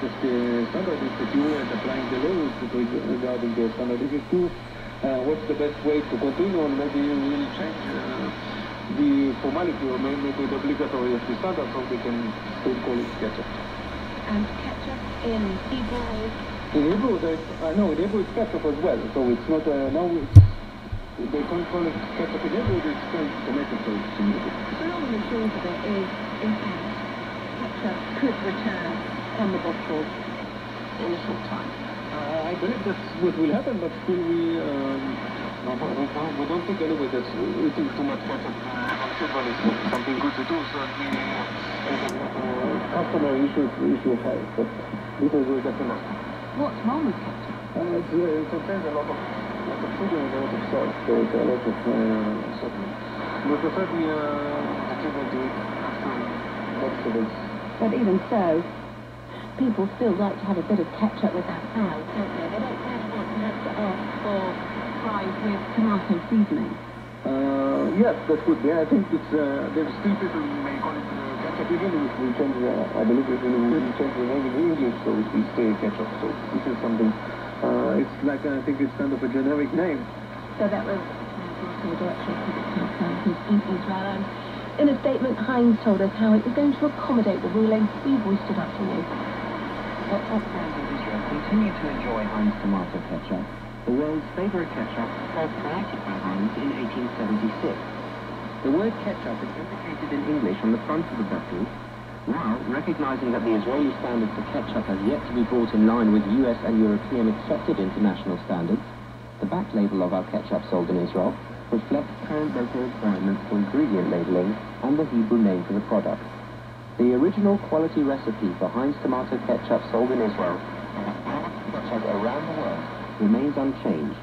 of the standard is that you are applying the laws regarding the standard. If it's true, what's the best way to continue, and maybe you will change the formality or maybe the obligatory of the standard so they can still call it ketchup. And ketchup in Hebrew is? In Hebrew, no, in Hebrew it's ketchup as well, so it's not, now they can't call it ketchup in Hebrew, it's called tomato sauce in Hebrew. So long and the short of it is, in fact, ketchup could return on the bottles in a short time. I believe that's what will happen, but still we don't think anyway that eating too much ketchup on football is something good to do, so we customer issue of health, but because we get enough. What's wrong with ketchup? It contains a lot of sugar and a lot of salt, so it's a lot of sodium. We prefer the equivalent to eat vegetables. But even so, people still like to have a bit of ketchup with their fries, don't they? They don't really want to have to ask for fries with tomato seasoning. Yes, that could be. I think it's, there's still people who may call it ketchup, even if we change, I believe we change the name in English, so we say ketchup, so this is something, it's like, I think it's kind of a generic name. So that was the director of public health services in Israel. In a statement, Heinz told us how it was going to accommodate the ruling. We voiced it up to you. Top brands in Israel continue to enjoy Heinz tomato ketchup, the world's favourite ketchup, first created by Heinz in 1876. The word ketchup is indicated in English on the front of the bottle. Now, recognising that the Israeli standard for ketchup has yet to be brought in line with US and European accepted international standards, the back label of our ketchup sold in Israel reflects current local requirements for ingredient labelling and the Hebrew name for the product. The original quality recipe for Heinz tomato ketchup sold in Israel, such as around the world, remains unchanged.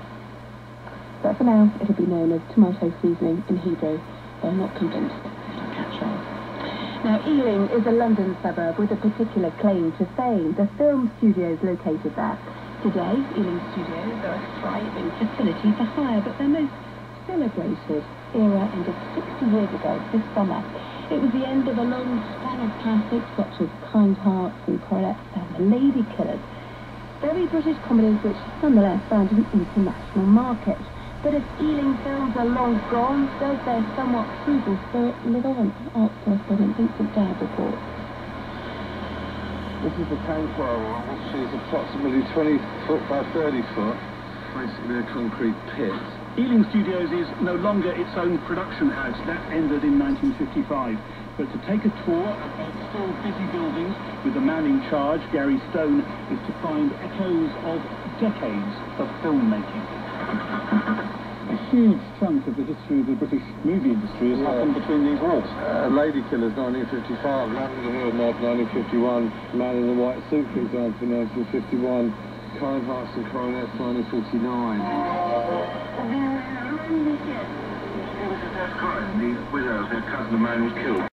But for now, it'll be known as tomato seasoning in Hebrew. They're not convinced it'll catch on. Now, Ealing is a London suburb with a particular claim to fame. The film studios located there. Today, Ealing Studios are a thriving facility for hire, but their most celebrated era ended 60 years ago this summer. It was the end of a long span of classics such as Kind Hearts and Corettes and The Lady Killers. Very British comedies which nonetheless found an international market. But if Ealing films are long gone, does their somewhat frugal spirit live on? Answer us in Vincent Dowd report. This is the tank bar, which is approximately 20 foot by 30 foot, basically a concrete pit. Ealing Studios is no longer its own production house. That ended in 1955. But to take a tour of those still busy buildings with the man in charge, Gary Stone, is to find echoes of decades of filmmaking. A huge chunk of the history of the British movie industry has happened between these walls. Lady Killers, 1955, Man in the Hood, 1951, Man in the White Suit, for example, 1951, Kind Hearts and Coronets, 1949. The widow of their cousin, the man was killed.